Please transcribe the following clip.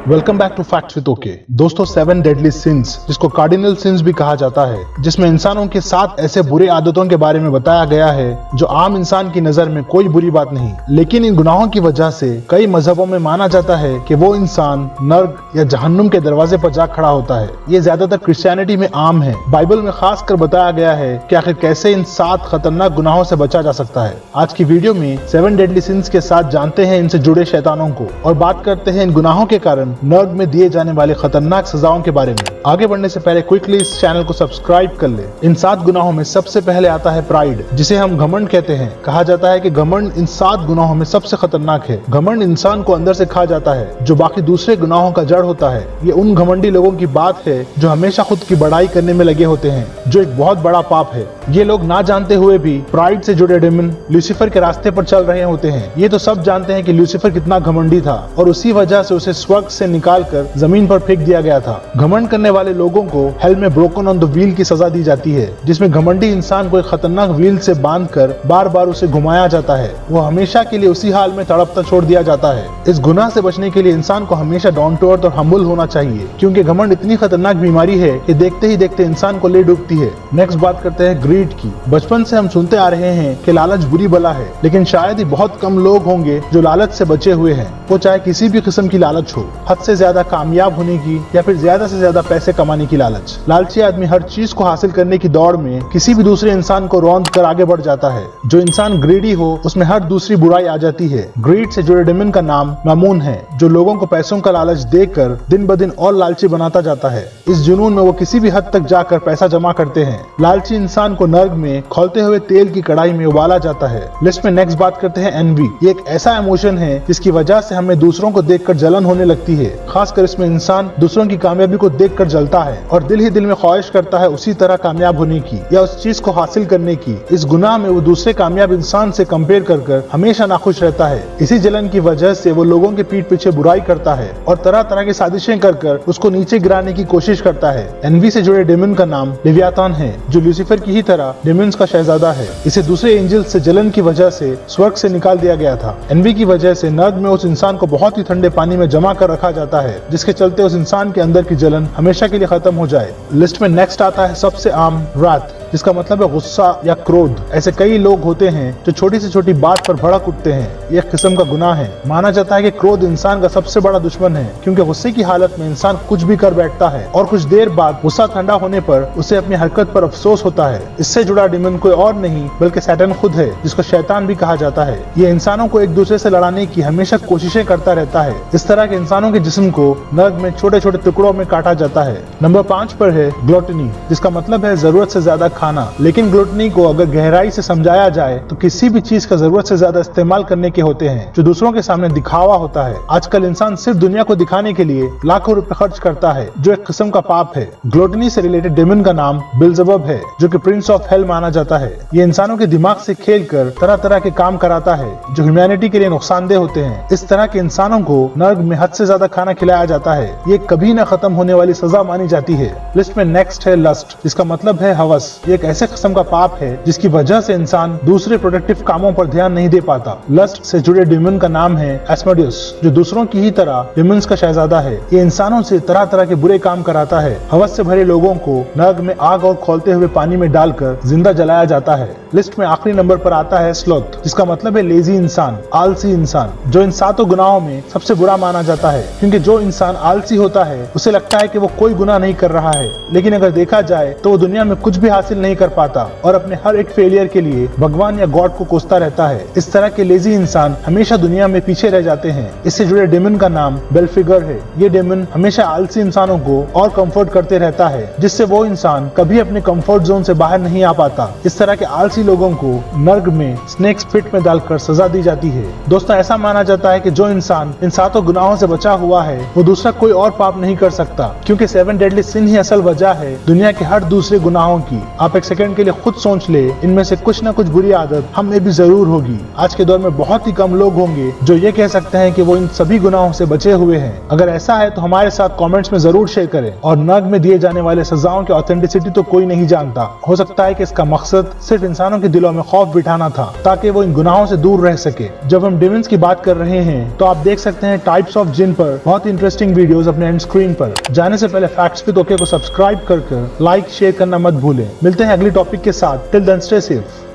Welcome back to facts with okay. दोस्तों, 7 deadly sins, जिसको cardinal sins भी कहा जाता है, जिसमें इंसानों के 7 ऐसे बुरे आदतों के बारे में बताया गया है जो आम इंसान की नजर में कोई बुरी बात नहीं, लेकिन इन गुनाहों की वजह से कई मजहबों में माना जाता है कि वो इंसान नर्क या जहन्नुम के दरवाजे पर जा खड़ा होता है। ये ज्यादातर क्रिश्चियनिटी में आम है। बाइबल में खास कर बताया गया है कि आखिर कैसे इन 7 खतरनाक गुनाहों से बचा जा सकता है। आज की वीडियो में 7 डेडली सिंस के साथ जानते हैं इनसे जुड़े शैतानों को और बात करते हैं इन गुनाहों के कारण नर्क में दिए जाने वाले खतरनाक सजाओं के बारे में। आगे बढ़ने से पहले क्विकली इस चैनल को सब्सक्राइब कर ले। इन 7 गुनाहों में सबसे पहले आता है प्राइड, जिसे हम घमंड कहते हैं। कहा जाता है कि घमंड इन 7 गुनाहों में सबसे खतरनाक है। घमंड इंसान को अंदर से खा जाता है, जो बाकी दूसरे गुनाहों का जड़ होता है। ये उन घमंडी लोगों की बात है जो हमेशा खुद की बड़ाई करने में लगे होते हैं, जो एक बहुत बड़ा पाप है। ये लोग ना जानते हुए भी प्राइड से जुड़े डेमन लूसीफर के रास्ते पर चल रहे होते हैं। ये तो सब जानते हैं कि लूसीफर कितना घमंडी था और उसी वजह से उसे स्वर्ग से निकाल कर जमीन पर फेंक दिया गया था। घमंड करने वाले लोगों को हेल में ब्रोकन ऑन द व्हील की सजा दी जाती है, जिसमें घमंडी इंसान को एक खतरनाक व्हील से बांधकर बार बार उसे घुमाया जाता है। वो हमेशा के लिए उसी हाल में तड़पता छोड़ दिया जाता है। इस गुनाह से बचने के लिए इंसान को हमेशा डाउन टू अर्थ और हम्बल होना चाहिए, क्योंकि घमंड इतनी खतरनाक बीमारी है कि देखते ही देखते इंसान को ले डूबती है। नेक्स्ट बात करते हैं ग्रीड की। बचपन से हम सुनते आ रहे हैं कि लालच बुरी बला है, लेकिन शायद ही बहुत कम लोग होंगे जो लालच से बचे हुए हैं। वो चाहे किसी भी किस्म की लालच हो, हद से ज्यादा कामयाब होने की या फिर ज्यादा से ज्यादा पैसे कमाने की लालच। लालची आदमी हर चीज को हासिल करने की दौड़ में किसी भी दूसरे इंसान को रौंद कर आगे बढ़ जाता है। जो इंसान ग्रीडी हो, उसमें हर दूसरी बुराई आ जाती है। ग्रीड से जुड़े डेमन का नाम मामून है, जो लोगों को पैसों का लालच देकर दिन ब दिन और लालची बनाता जाता है। इस जुनून में वो किसी भी हद तक जाकर पैसा जमा करते हैं। लालची इंसान को नर्क में खौलते हुए तेल की कढ़ाई में उबाला जाता है। लिस्ट में नेक्स्ट बात करते हैं एनवी। ये एक ऐसा इमोशन है जिसकी वजह से हमें दूसरों को देखकर जलन होने लगती है। खासकर इसमें इंसान दूसरों की कामयाबी को देखकर जलता है और दिल ही दिल में ख्वाहिश करता है उसी तरह कामयाब होने की या उस चीज को हासिल करने की। इस गुनाह में वो दूसरे कामयाब इंसान से कंपेयर कर हमेशा नाखुश रहता है। इसी जलन की वजह से वो लोगों के पीठ पीछे बुराई करता है और तरह तरह की साजिशें कर उसको नीचे गिराने की कोशिश करता है। एनवी से जुड़े डेमन का नाम लिव्यातान है, जो लूसीफर की ही तरह डेमन्स का शहजादा है। इसे दूसरे एंजल से जलन की वजह से स्वर्ग से निकाल दिया गया था। एनवी की वजह से नर्क में उस इंसान को बहुत ही ठंडे पानी में जमा कर रखा जाता है, जिसके चलते उस इंसान के अंदर की जलन हमेशा के लिए खत्म हो जाए। लिस्ट में नेक्स्ट आता है सबसे आम रात, जिसका मतलब है गुस्सा या क्रोध। ऐसे कई लोग होते हैं जो छोटी से छोटी बात पर भड़क उठते हैं। यह एक किस्म का गुनाह है। माना जाता है कि क्रोध इंसान का सबसे बड़ा दुश्मन है, क्योंकि गुस्से की हालत में इंसान कुछ भी कर बैठता है और कुछ देर बाद गुस्सा ठंडा होने पर उसे अपनी हरकत पर अफसोस होता है। इससे जुड़ा डेमन कोई और नहीं बल्कि शैतान खुद है, जिसको शैतान भी कहा जाता है। ये इंसानों को एक दूसरे से लड़ाने की हमेशा कोशिशें करता रहता है। इस तरह के इंसानों के जिस्म को नर्क में छोटे छोटे टुकड़ों में काटा जाता है। नंबर 5 पर है ग्लूटनी, जिसका मतलब है जरूरत से ज्यादा खाना। लेकिन ग्लूटनी को अगर गहराई से समझाया जाए तो किसी भी चीज का जरूरत से ज्यादा इस्तेमाल करने के होते हैं, जो दूसरों के सामने दिखावा होता है। आजकल इंसान सिर्फ दुनिया को दिखाने के लिए लाखों रुपए खर्च करता है, जो एक किस्म का पाप है। ग्लूटनी से रिलेटेड डेमन का नाम बेल्जेबुब है, जो कि प्रिंस ऑफ हेल माना जाता है। ये इंसानों के दिमाग से खेलकर तरह तरह के काम कराता है जो ह्यूमैनिटी के लिए नुकसानदेह होते हैं। इस तरह के इंसानों को नर्क में हद से ज्यादा खाना खिलाया जाता है। ये कभी न खत्म होने वाली सजा मानी जाती है। लिस्ट में नेक्स्ट है लस्ट, जिसका मतलब है हवस। ये एक ऐसे किस्म का पाप है जिसकी वजह से इंसान दूसरे प्रोडक्टिव कामों पर ध्यान नहीं दे पाता। लस्ट से जुड़े डेमन का नाम है एस्मोडियस, जो दूसरों की ही तरह डेमन्स का शहजादा है। ये इंसानों से तरह तरह के बुरे काम कराता है। हवस से भरे लोगों को नर्क में आग और खौलते हुए पानी में डालकर जिंदा जलाया जाता है। लिस्ट में आखिरी नंबर पर आता है स्लॉथ, जिसका मतलब है लेजी इंसान, आलसी इंसान, जो इन 7 गुनाहों में सबसे बुरा माना जाता है। क्योंकि जो इंसान आलसी होता है उसे लगता है कि वो कोई गुनाह नहीं कर रहा है, लेकिन अगर देखा जाए तो वो दुनिया में कुछ भी हासिल नहीं कर पाता और अपने हर एक फेलियर के लिए भगवान या गॉड को कोसता रहता है। इस तरह के लेजी इंसान हमेशा दुनिया में पीछे रह जाते हैं। इससे जुड़े डेमन का नाम बेल्फिगर है। ये डेमन हमेशा आलसी इंसानों को और कंफर्ट करते रहता है, जिससे वो इंसान कभी अपने कंफर्ट जोन से बाहर नहीं आ पाता। इस तरह के आलसी लोगों को नर्क में स्नेक्स पिट में डालकर सजा दी जाती है। दोस्तों, ऐसा माना जाता है कि जो इंसान इन 7 गुनाहों से बचा हुआ है वो दूसरा कोई और पाप नहीं कर सकता, क्योंकि 7 डेडली सिन ही असल वजह है दुनिया के हर दूसरे गुनाहों की। आप एक सेकंड के लिए खुद सोच ले, इनमें से कुछ ना कुछ बुरी आदत हम में भी जरूर होगी। आज के दौर में बहुत ही कम लोग होंगे जो ये कह सकते हैं कि वो इन सभी गुनाहों से बचे हुए हैं। अगर ऐसा है तो हमारे साथ कमेंट्स में जरूर शेयर करें। और नग में दिए जाने वाले सजाओं की ऑथेंटिसिटी तो कोई नहीं जानता। हो सकता है कि इसका मकसद सिर्फ इंसानों के दिलों में खौफ बिठाना था ताकि वो इन गुनाहों से दूर रह सके। जब हम डिमन्स की बात कर रहे हैं तो आप देख सकते हैं टाइप्स ऑफ जिन पर बहुत इंटरेस्टिंग वीडियोस अपने एंड स्क्रीन पर। जाने से पहले फैक्ट्स विद ओके को सब्सक्राइब कर लाइक शेयर करना मत भूलें। मिलते हैं अगली टॉपिक के साथ। Till then stay safe.